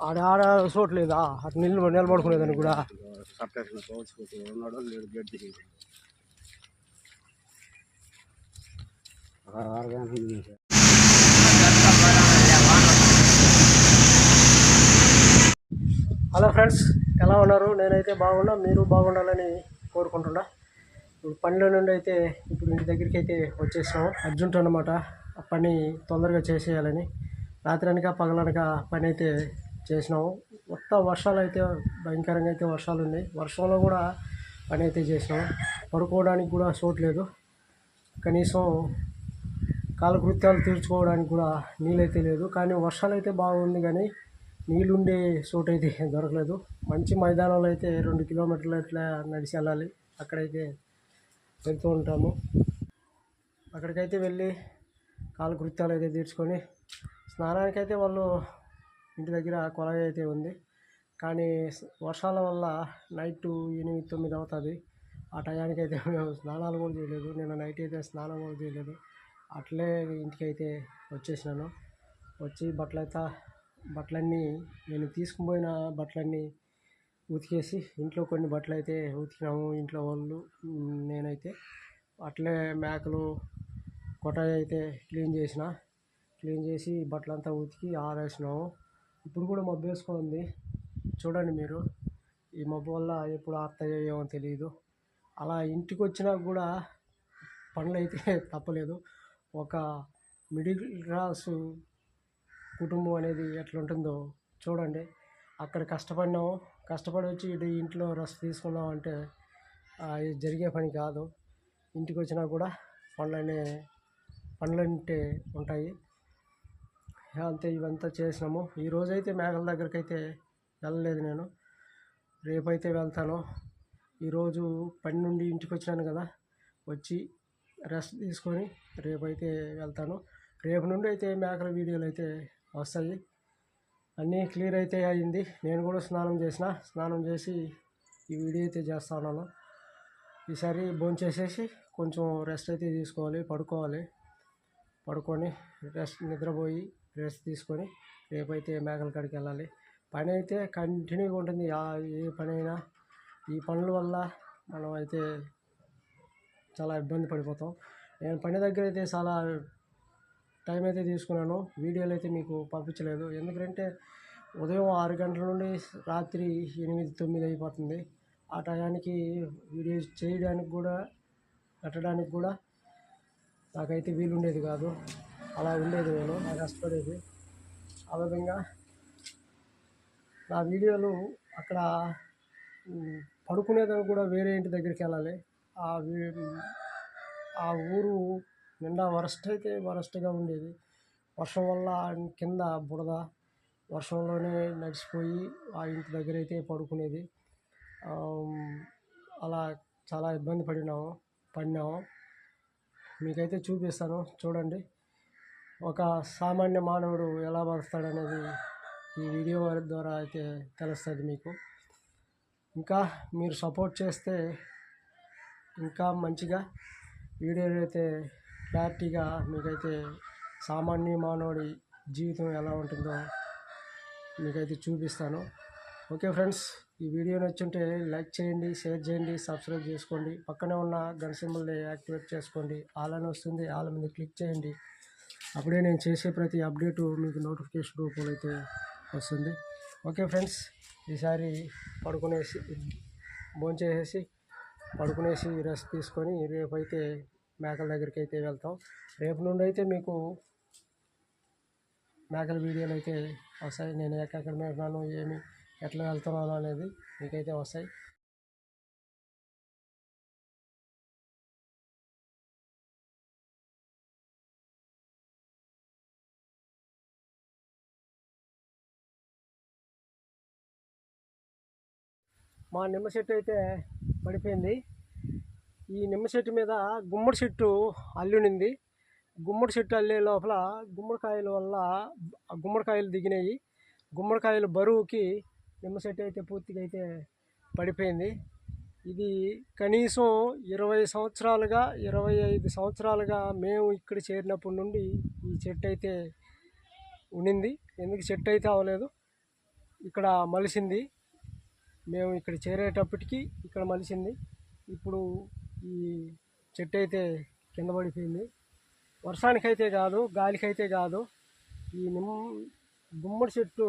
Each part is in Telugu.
ఆడ చూడలేదా అటు నిలబడుకునేదాన్ని కూడా హలో ఫ్రెండ్స్, ఎలా ఉన్నారు? నేనైతే బాగున్నా, మీరు బాగుండాలని కోరుకుంటున్నా. ఇప్పుడు పనిలో నుండి అయితే ఇప్పుడు ఇంటి దగ్గరికి అయితే వచ్చేసినాము. అర్జెంట్ అనమాట, ఆ పని తొందరగా చేసేయాలని రాత్రి అనక పగలనక పని అయితే చేసినాము. మొత్తం వర్షాలు అయితే భయంకరంగా అయితే వర్షాలు ఉన్నాయి. వర్షంలో కూడా పని అయితే చేసినాము. పడుకోవడానికి కూడా చోట్లేదు, కనీసం కాలకృత్యాలు తీర్చుకోవడానికి కూడా నీళ్ళైతే లేదు. కానీ వర్షాలు అయితే బాగుంది, కానీ నీళ్ళుండే చోటు అయితే దొరకలేదు. మంచి మైదానంలో అయితే 2 కిలోమీటర్లు ఇట్లా నడిచి వెళ్ళాలి. అక్కడైతే వెళ్తూ ఉంటాము. అక్కడికైతే వెళ్ళి కాలకృత్యాలు అయితే తీర్చుకొని స్నానానికైతే వాళ్ళు ఇంటి దగ్గర కొలాయి అయితే ఉంది. కానీ వర్షాల వల్ల నైట్ 8-9 అవుతుంది. ఆ టయానికి అయితే మేము స్నానాలు కూడా చేయలేదు. నేను నైట్ అయితే స్నానం కూడా చేయలేదు. అట్లే ఇంటికి అయితే వచ్చేసినాను. వచ్చి బట్టలన్నీ నేను తీసుకుపోయిన బట్టలన్నీ ఉతికేసి ఇంట్లో కొన్ని బట్టలు అయితే ఉతికినాము. ఇంట్లో వాళ్ళు, నేనైతే అట్లే మేకలు కొటాయి అయితే క్లీన్ చేసి బట్టలంతా ఉతికి ఆరేసినాము. ఇప్పుడు కూడా మబ్బు వేసుకొని ఉంది, చూడండి మీరు. ఈ మబ్బు వల్ల ఎప్పుడు ఆపుతాయో ఏమో తెలియదు. అలా ఇంటికి వచ్చినా కూడా పనులు అయితే తప్పలేదు. ఒక మిడిల్ క్లాసు కుటుంబం అనేది ఎట్లుంటుందో చూడండి. అక్కడ కష్టపడి వచ్చి ఇటు ఇంట్లో రెస్ట్ తీసుకుందాం అంటే ఇది జరిగే పని కాదు. ఇంటికి వచ్చినా కూడా పనులంటే ఉంటాయి. అంతే, ఇవంతా చేసినాము. ఈరోజైతే మేకల దగ్గరికి అయితే వెళ్ళలేదు నేను, రేపైతే వెళ్తాను. ఈరోజు పని నుండి ఇంటికి వచ్చినాను కదా, వచ్చి రెస్ట్ తీసుకొని రేపైతే వెళ్తాను. రేపు నుండి అయితే మేకల వీడియోలు అయితే వస్తాయి. అన్నీ క్లియర్ అయితే అయింది. నేను కూడా స్నానం చేసి ఈ వీడియో అయితే చేస్తా ఉన్నాను. ఈసారి భోంచేసేసి కొంచెం రెస్ట్ అయితే తీసుకోవాలి, పడుకొని నిద్రపోయి రెస్ట్ తీసుకొని రేపైతే మేకల కాడికి వెళ్ళాలి. పని అయితే కంటిన్యూగా ఉంటుంది. ఏ పని అయినా ఈ పనుల వల్ల మనం అయితే చాలా ఇబ్బంది పడిపోతాం. నేను పని దగ్గర అయితే చాలా టైం అయితే తీసుకున్నాను. వీడియోలు అయితే మీకు పంపించలేదు, ఎందుకంటే ఉదయం 6 గంటల నుండి రాత్రి 8-9 అయిపోతుంది. ఆ టయానికి వీడియోస్ చేయడానికి కూడా పెట్టడానికి కూడా నాకైతే వీలుండేది కాదు. అలా ఉండేది, నేను కష్టపడేది. ఆ విధంగా నా వీడియోలు అక్కడ పడుకునేదాన్ని కూడా వేరే ఇంటి దగ్గరికి వెళ్ళాలి. ఆ ఊరు నిండా వరస్ట్గా ఉండేది. వర్షం వల్ల కింద బురద, వర్షంలోనే నడిచిపోయి ఆ ఇంటి దగ్గర అయితే పడుకునేది. అలా చాలా ఇబ్బంది పడినాము. మీకైతే చూపిస్తాను, చూడండి. ఒక సామాన్య మానవుడు ఎలా బతుకుతాడనేది ఈ వీడియో ద్వారా అయితే తెలుస్తుంది మీకు. ఇంకా మీరు సపోర్ట్ చేస్తే ఇంకా మంచిగా వీడియోలు అయితే క్లారిటీగా మీకైతే సామాన్య మానవుడి జీవితం ఎలా ఉంటుందో మీకైతే చూపిస్తాను. ఓకే ఫ్రెండ్స్, ఈ వీడియో నచ్చుంటే లైక్ చేయండి, షేర్ చేయండి, సబ్స్క్రైబ్ చేసుకోండి. పక్కనే ఉన్న గన్ సింబల్ని యాక్టివేట్ చేసుకోండి. ఆల్ అని వస్తుంది, ఆల్ మీద క్లిక్ చేయండి. అప్పుడే నేను చేసే ప్రతి అప్డేటు మీకు నోటిఫికేషన్ రూపంలో అయితే వస్తుంది. ఓకే ఫ్రెండ్స్, ఈసారి భోంచేసేసి పడుకునేసి రెస్ట్ తీసుకొని రేపైతే మేకల దగ్గరికి అయితే వెళ్తాం. రేపు నుండి అయితే మీకు మేకల వీడియోలు అయితే వస్తాయి. నేను ఎక్కడ మేకున్నాను, ఎట్లా వెళ్తున్నాను అనేది మీకైతే వస్తాయి. మా నిమ్మ చెట్టు అయితే పడిపోయింది. ఈ నిమ్మ చెట్టు మీద గుమ్మడి చెట్టు అల్లునింది. గుమ్మడి చెట్టు అల్లే లోపల గుమ్మడికాయలు దిగినాయి. గుమ్మడికాయలు బరువుకి నిమ్మ చెట్టు అయితే పూర్తిగా అయితే పడిపోయింది. ఇది కనీసం 25 సంవత్సరాలుగా మేము ఇక్కడ చేరినప్పటి నుండి ఈ చెట్టు అయితే ఉండింది. ఎందుకు చెట్టు అయితే అవ్వలేదు, ఇక్కడ మలిసింది. మేము ఇక్కడ చేరేటప్పటికి ఇక్కడ మలిసింది. ఇప్పుడు ఈ చెట్టు అయితే కింద పడిపోయింది. వర్షానికైతే కాదు, గాలికైతే కాదు. ఈ గుమ్మడి చెట్టు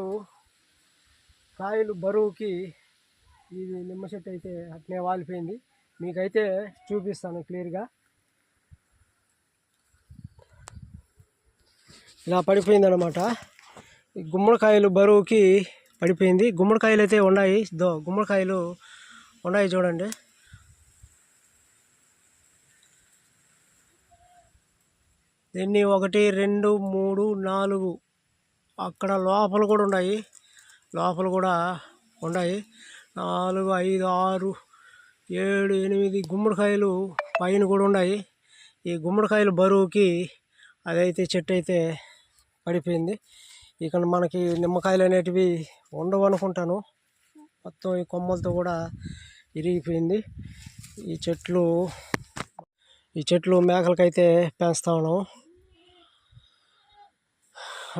కాయలు బరువుకి ఇది నిమ్మ చెట్టు అయితే అట్నే వాలిపోయింది. మీకైతే చూపిస్తాను క్లియర్గా. ఇలా పడిపోయింది అనమాట. ఈ గుమ్మడికాయలు బరువుకి పడిపోయింది. గుమ్మడికాయలు అయితే ఉన్నాయి, గుమ్మడికాయలు ఉన్నాయి చూడండి. దీన్ని 1 2 3 4 అక్కడ లోపల కూడా ఉన్నాయి, లోపల కూడా ఉన్నాయి. 4 5 6 7 8 గుమ్మడికాయలు పైన కూడా ఉన్నాయి. ఈ గుమ్మడికాయలు బరువుకి అదైతే చెట్టు అయితే పడిపోయింది. ఇక్కడ మనకి నిమ్మకాయలు అనేటివి ఉండవు అనుకుంటాను. మొత్తం ఈ కొమ్మలతో కూడా ఇరిగిపోయింది. ఈ చెట్లు మేకలకైతే పెంచుతా ఉన్నాం.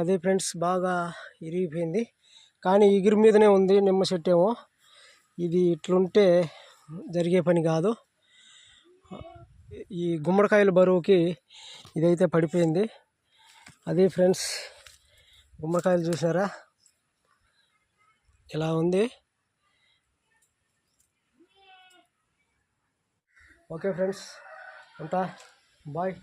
అదే ఫ్రెండ్స్, బాగా ఇరిగిపోయింది. కానీ ఎగురు మీదనే ఉంది నిమ్మ చెట్టు ఏమో. ఇది ఇట్లుంటే జరిగే పని కాదు. ఈ గుమ్మడికాయల బరువుకి ఇదైతే పడిపోయింది. అదే ఫ్రెండ్స్, గుమ్మడికాయలు చూసారా ఇలా ఉంది. ఓకే ఫ్రెండ్స్, ఉంటా, బాయ్.